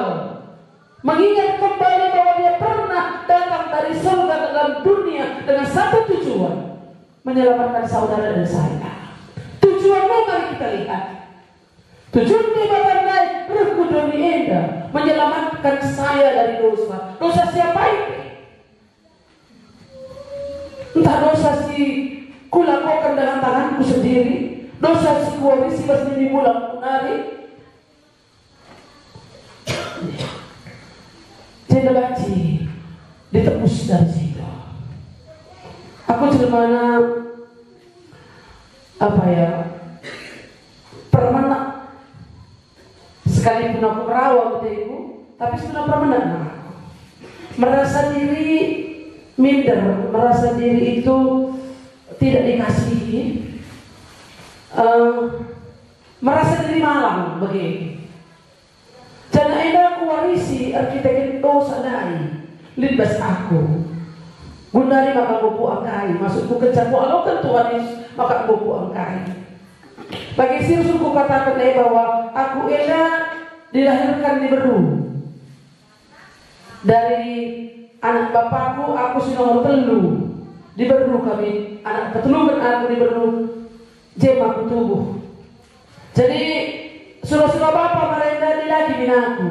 Speaker 1: mengingat kembali bahwa dia pernah datang dari surga ke dalam dunia dengan satu tujuan, menyelamatkan saudara dan saya. Tujuannya mari kita lihat. Tujuan dia bahkan naik berkuduni enda, menyelamatkan saya dari dosa. Dosa siapa ini? Entah dosa si kulakukan dengan tanganku sendiri, dosa si kuwarisi sendiri bulan kunari. Jadi baci ditebus dari situ. Aku mana apa ya, permana sekalipun aku merawat ibu, tapi sudah permana aku merasa diri minder, merasa diri itu tidak dikasihi, merasa diri malang begini. Jangan aku warisi arsitek dosa dari libas aku. Gundari maka buku angkai, maksudku kecapu alokan Tuhan Yesus maka buku angkai. Bagi sirsuku katakan bahwa aku dilahirkan di Beru. Dari anak bapakku aku sudah nomor telu di Beru kami, anak ketelukan aku di Beru jemaku tubuh. Jadi surah-surah bapak mereka lagi binaku.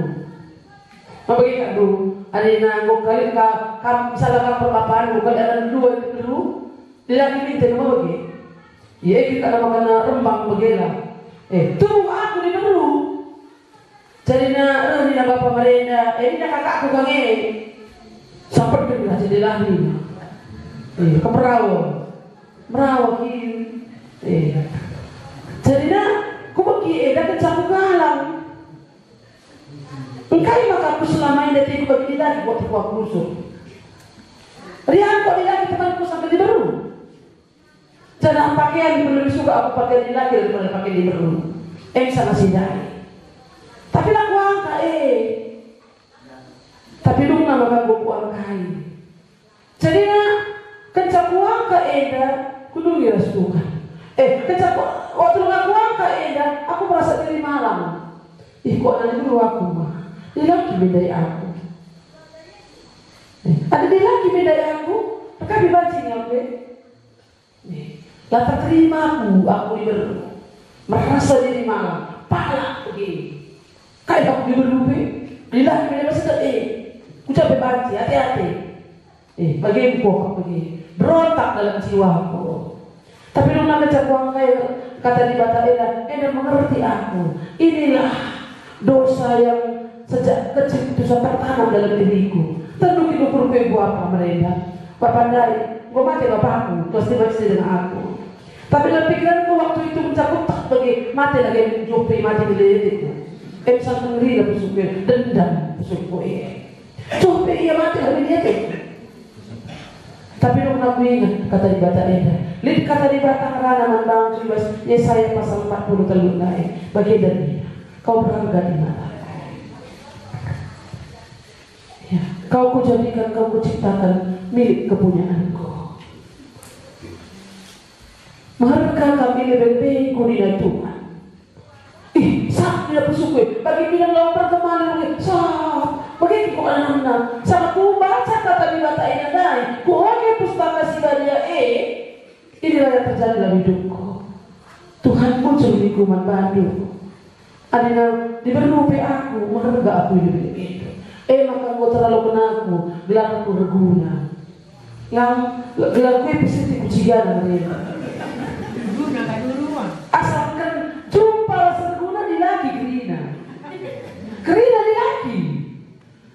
Speaker 1: Mabagi kadu, ada nanggung kali kam misalnya kam perbapaanku kali ada dua itu dulu, lagi minta nama bagi. Ya kita ada makan rembang begela. Tubuh aku di Beru. Jadi na bapak mereka, ini kakakku kange. Sampai dia bilang jadi lahir. Ke Merawa kiri. Jadi aku bagi dah kecapu galang. Engkai maka aku selama ini tidak bagi lagi waktu aku rusuk. Rian kok lagi temanku sampai di Beru. Jangan pakaian lebih suka aku pakai di lagi daripada pakai di Beru. Sama sidai. Tapi aku angka tapi dong nama kan buku angkai. Jadi kencapu angka kudu dirasukan. Kencapu waktu aku angka aku merasa diri malam. Kok ada dulu aku mah. Dia lagi bedai aku. Ada dia lagi bedai aku. Maka dibacing aku. Lah terima aku merasa diri malam. Pala begini. Kayak aku diberlupi. Lilaki bila masih ku capek banci, hati-hati. Bagi kok pergi berontak dalam jiwaku. Tapi lu nak kecakuan kayak kata di bata enak mengerti aku. Inilah dosa yang sejak kecil itu sudah tertanam dalam diriku. Tentu hidup rupiah gua apa mereka. Bapak pandai, gua mati bapakku, pasti masih dengan aku. Tapi dalam pikiranku waktu itu mencakup tak bagi mati lagi menjupi mati beliau. Satu ngeri lah bersyukur, dendam bersyukur. Jupi ia mati lagi dia. Tapi lu aku ingat kata di bata lihat kata di bata karena membang bebas Yesaya pasal 40 telur naik bagi dari kau berharga di mata. Ya, kau kujadikan, kau kuciptakan milik kepunyaanku. Maharga kami lebih kuninai Tuhan. Sah tidak bersyukur. Bagi bilang lapar kemana sah. Bagi kau anak-anak sama ku baca kata di mata ini naik. Ku oke pustaka Sibaria inilah yang terjadi dalam hidupku. Tuhan muncul di kuman Bandung. Adina diberi rupi aku, mengharga aku hidup itu. Maka kau terlalu kenaku, gelar aku reguna. Yang gelar ku episode kucian mereka. Asalkan jumpa reguna di lagi Kerina di lagi.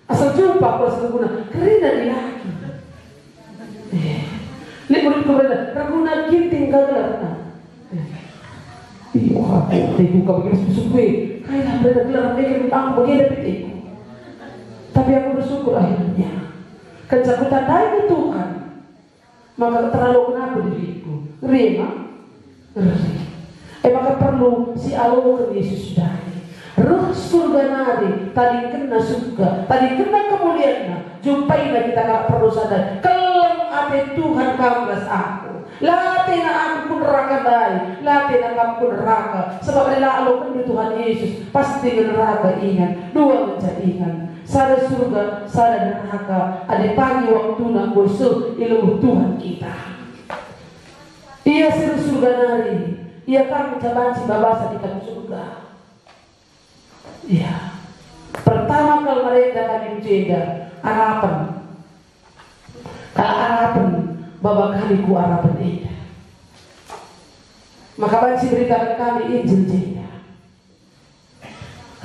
Speaker 1: Asal jumpa pas reguna, kerina di lagi. Lihat murid kepada reguna ginting gagal. Wah, aku buka begini susu-susu. Kayak berada gelar mereka aku begini dapat. Tapi aku bersyukur akhirnya. Ketika tandai ke Tuhan, maka terlalu kenapa diriku. Rema, maka perlu si Allah ke Yesus dari. Roh surga nari tadi kena surga, tadi kena kemuliaan. Jumpailah kita gak perlu sadar. Kelam ate Tuhan kamras aku. Latena aku pun neraka dai, latena kamu pun neraka. Sebab lalu kan Tuhan Yesus pasti neraka ingat, dua menjadi ingat. Sada surga, sada neraka. Ada pagi waktu nak bosuh ilmu Tuhan kita. Ia seru surga nari, ia kan mencabar si babasa kita ke surga. Ya, pertama kali mereka kami menjaga harapan. Kalau harapan, bapa kami ku harapan ini. Maka banci beritakan kami Injil jeda.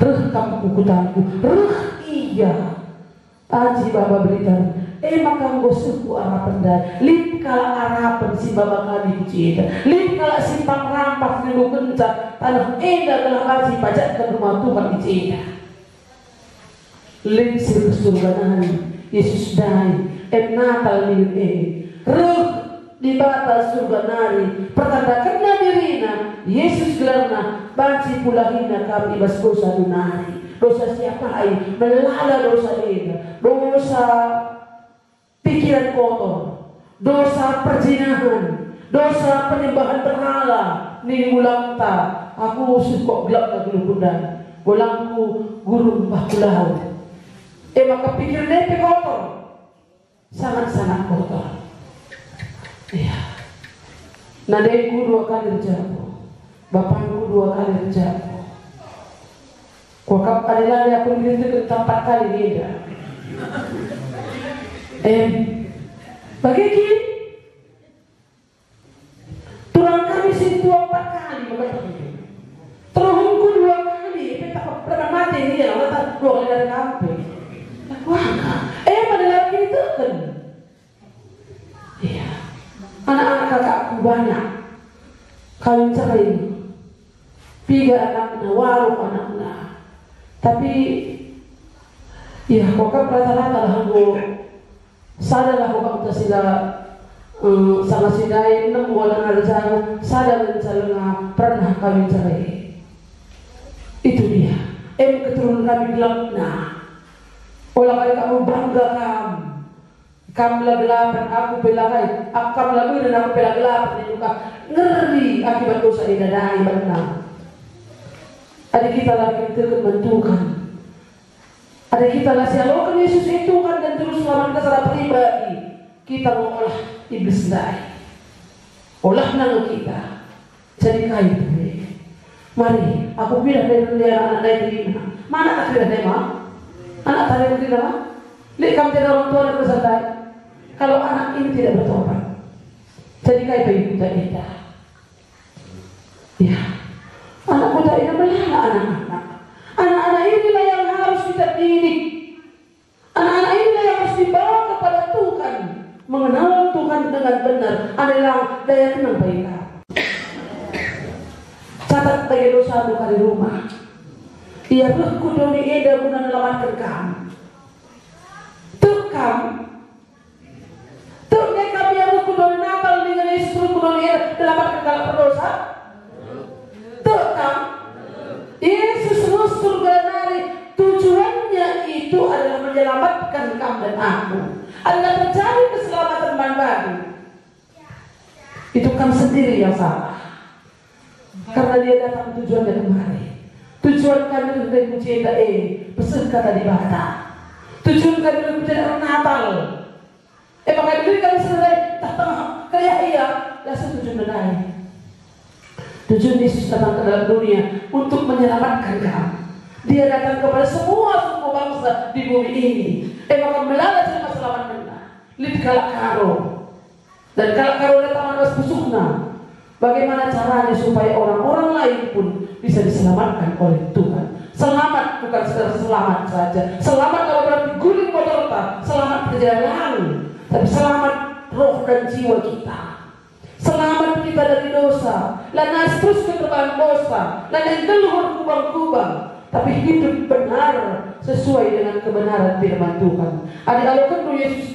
Speaker 1: Ruh kamu kukutanku, ruh iya. Aji bapa beritakan. Maka ngosuku harapan dan lip kala harapan si bapa kami jeda. Lip kala simpang rampak dulu kencang. Tanah indah telah kasih pajak ke rumah Tuhan di jeda. Lip sir surga nari Yesus dai. Natal ini. Ruh di batas surga nari. Pertanda kena dirina. Yesus gelarna. Banci pula hina kami ibas dosa dunari. Dosa siapa ai? Melala dosa ini. Dosa pikiran kotor, dosa perzinahan, dosa penyembahan berhala. Nini ulang tak, aku suka gelap ke gelubundan, ulangku guru mbah pulau. Maka pikir dia kotor, sangat-sangat kotor. Iya. Nadaiku 2 kali terjatuh, bapakku 2 kali terjatuh. Wakaf adalah aku dirintik 4 kali beda. Bagi turang kami situ 4 kali terhungku 2 kali tak pernah mati dia tak 2 kali dari kampung. Wah, pada lagi itu kan iya, anak-anak kakakku banyak kawin cerai 3 anaknya, walau anaknya. Tapi ya kokak rata-rata lah sadarlah kok kita sila sama sidai 6 bulan ada jalan sadar dan salah pernah kami cerai. Itu dia. Keturunan kami gelap. Nah, olah kali kamu bangga kamu gelap aku belakai, kamu lagu dan aku bela gelap juga ngeri akibat dosa ini dari benar. Ada kita lagi terbentukan. Ada kita lah sialokan Yesus itu kan dan terus selamat secara pribadi kita mau olah iblis dai, olah nang kita jadi kait. Mari aku bilang dari anak dari mana akhirnya tema Anak tadi begini nama, lihat kamu jadi orang tua dan bersantai. Kalau anak ini tidak bertobat, jadi kayak bayi buta Eda. Ya, anak buta Eda melihara anak-anak. Anak-anak inilah yang harus kita didik. Anak-anak inilah yang harus dibawa kepada Tuhan, mengenal Tuhan dengan benar adalah daya kenang bayi kamu. Catat bagi dosa bukan di rumah. Ia berkudoni Eda guna menyelamatkan kamu. Tukam, tuknya kami yang berkudoni Natal dengan Yesus berkudoni Eda menyelamatkan kalau berdosa. Tukam, Yesus surga nari tujuannya itu adalah menyelamatkan kamu dan aku. Adalah mencari keselamatan baru. Itu kamu sendiri yang salah. Karena dia datang tujuannya kemari. Tujuan kami untuk mencinta pesan kata di bata. Tujuan kami untuk mencinta Natal. Makanya diri kami selesai datang kaya iya langsung tujuan lain. Tujuan Yesus datang ke dalam dunia untuk menyelamatkan kamu. Dia datang kepada semua suku bangsa di bumi ini. Maka melalah terima selamat benar. Lid kalak karo. Dan kalak karo datang atas busukna. Bagaimana caranya supaya orang-orang lain pun bisa diselamatkan oleh Tuhan. Selamat bukan sekedar selamat saja. Selamat kalau berarti guling motor tak. Selamat perjalanan. Tapi selamat roh dan jiwa kita. Selamat kita dari dosa. Lanas terus keterbang dosa. Lanas geluhur kubang-kubang. Tapi hidup benar sesuai dengan kebenaran firman Tuhan. Ada kalau kendu Yesus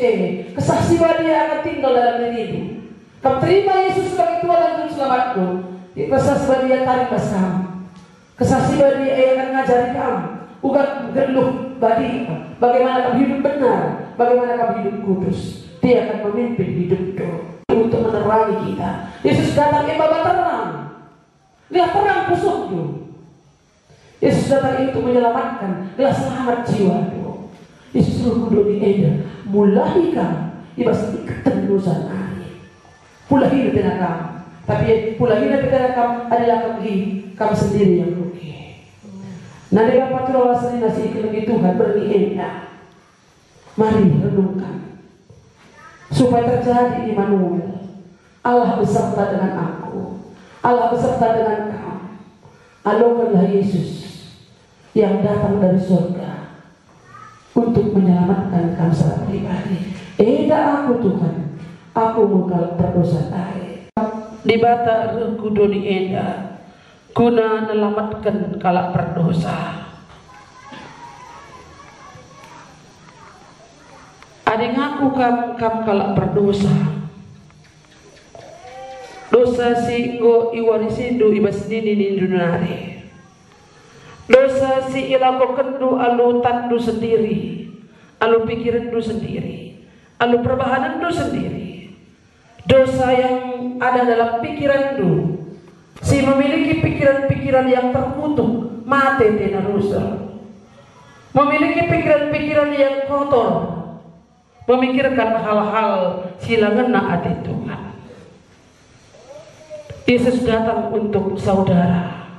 Speaker 1: kesaksian dia akan tinggal dalam dirimu. Kamu terima Yesus sebagai Tuhan dan Juru Selamatmu. Kesaksian dia tarik bersama. Kesaksian dia akan ngajari kamu. Bukan geluh bagi bagaimana kamu hidup benar, bagaimana kamu hidup kudus. Dia akan memimpin hidupmu untuk menerangi kita. Yesus datang bawa terang. Lihat terang pusukmu. Yesus datang untuk menyelamatkan gelas selamat jiwa. Yesus suruh kuduni Eda mulai kamu ibas ikatan dosa. Pula hidup dengan kamu. Tapi pula hidup dengan kamu adalah kamu sendiri yang rugi. Nanti Bapak Tuhan sering nasi lagi Tuhan beri Eda. Mari renungkan. Supaya terjadi Immanuel. Allah beserta dengan aku. Allah beserta dengan kamu. Alokkanlah Yesus yang datang dari surga untuk menyelamatkan kamu secara pribadi. Eda aku Tuhan. Aku mengkal berdosa tahe. Di bata kudoni Eda guna menyelamatkan kalak berdosa. Ada ngaku kam kalak berdosa. Dosa singgo iwarisindu ibas nini dunare. Dosa si ilako kendu alu tandu sendiri, alu pikirandu sendiri, alu perbahanandu sendiri. Dosa yang ada dalam pikiranmu, si memiliki pikiran-pikiran yang terkutuk, mate tena rusa, memiliki pikiran-pikiran yang kotor, memikirkan hal-hal silangan ati Tuhan. Yesus datang untuk saudara.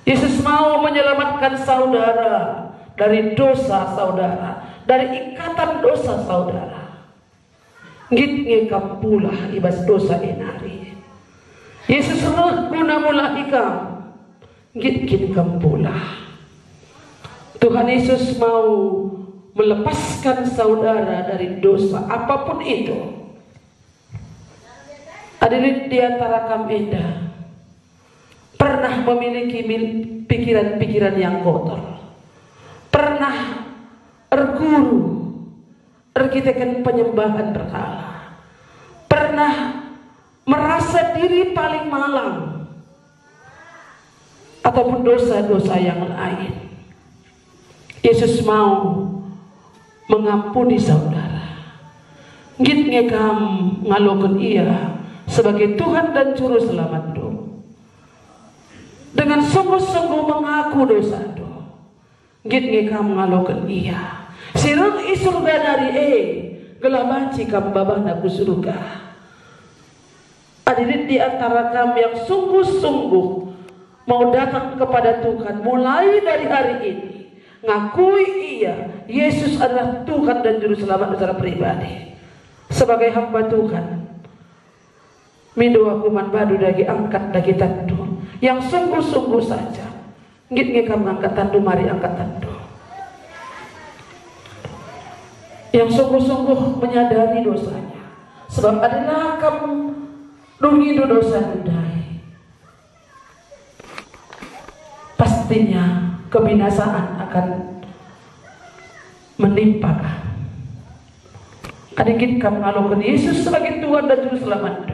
Speaker 1: Yesus mau menyelamatkan saudara dari dosa saudara, dari ikatan dosa saudara. Git ngekam pula ibas dosa enari. Yesus roh guna mula ikam. Git kam pula. Tuhan Yesus mau melepaskan saudara dari dosa apapun itu. Hadirin di antara kam Eda pernah memiliki pikiran-pikiran yang kotor. Pernah erguru erkitekan penyembahan berhala. Pernah merasa diri paling malang ataupun dosa-dosa yang lain. Yesus mau mengampuni saudara. Git ngekam ngalokan ia sebagai Tuhan dan Juru Selamatmu. Dengan sungguh-sungguh mengaku dosa do. Git ngekam ngalokan ia. Sirung isurga dari gelabanci kam babah naku surga. Hadirin di antara kami yang sungguh-sungguh mau datang kepada Tuhan mulai dari hari ini ngakui iya Yesus adalah Tuhan dan Juru Selamat secara pribadi. Sebagai hamba Tuhan, mindu aku manbadu dagi angkat dagi tandu yang sungguh-sungguh saja. Ngit kamu angkat tandu, mari angkat tandu. Yang sungguh-sungguh menyadari dosanya. Sebab adalah kamu dungidu dosa dudai. Pastinya kebinasaan akan menimpa kamu. Adikit kamu ngalokan Yesus sebagai Tuhan dan Juru Selamat.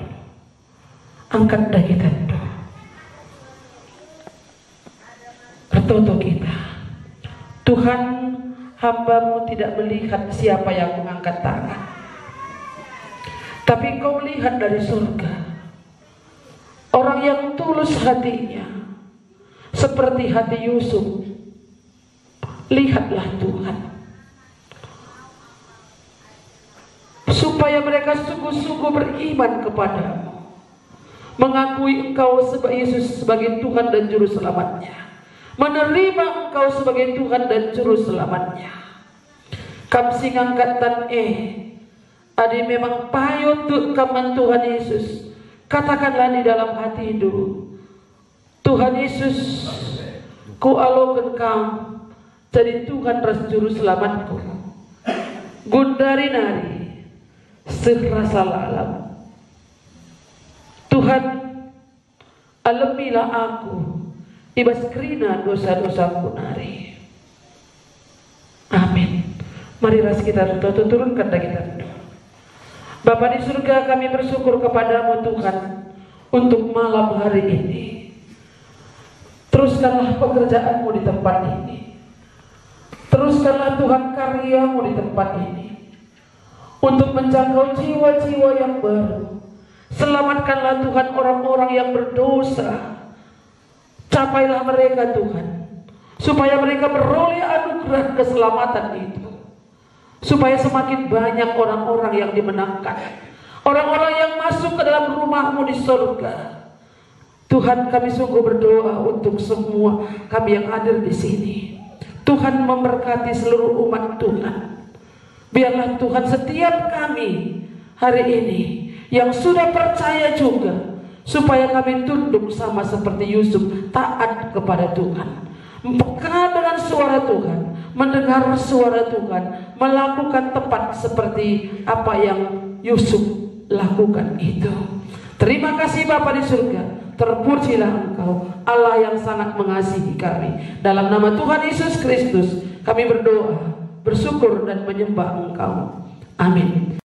Speaker 1: Angkat dagi tandu. Bertoto kita. Tuhan, hamba-Mu tidak melihat siapa yang mengangkat tangan, tapi Engkau lihat dari surga. Orang yang tulus hatinya seperti hati Yusuf. Lihatlah Tuhan, supaya mereka sungguh-sungguh beriman kepadamu, mengakui Engkau sebagai Yesus sebagai Tuhan dan Juru Selamatnya, menerima Engkau sebagai Tuhan dan Juru Selamatnya. Kam sing angkatan adi memang payut kaman Tuhan Yesus. Katakanlah di dalam hati itu, Tuhan Yesus, ku alokan Kau jadi Tuhan dan Juru Selamatku. Gundari nari serasa alam. Tuhan, alamilah aku ibas krina dosa-dosaku nari. Amin. Mari ras kita turunkan dari kita. Bapa di surga, kami bersyukur kepadamu Tuhan untuk malam hari ini. Teruskanlah pekerjaanmu di tempat ini. Teruskanlah Tuhan karyamu di tempat ini untuk menjangkau jiwa-jiwa yang baru. Selamatkanlah Tuhan orang-orang yang berdosa. Capailah mereka Tuhan, supaya mereka beroleh anugerah keselamatan itu, supaya semakin banyak orang-orang yang dimenangkan, orang-orang yang masuk ke dalam rumah-Mu di surga. Tuhan, kami sungguh berdoa untuk semua kami yang hadir di sini. Tuhan memberkati seluruh umat Tuhan. Biarlah Tuhan setiap kami hari ini yang sudah percaya juga, supaya kami tunduk sama seperti Yusuf, taat kepada Tuhan, peka dengan suara Tuhan, mendengar suara Tuhan, melakukan tepat seperti apa yang Yusuf lakukan itu. Terima kasih Bapa di surga, terpujilah Engkau Allah yang sangat mengasihi kami. Dalam nama Tuhan Yesus Kristus kami berdoa, bersyukur dan menyembah Engkau. Amin.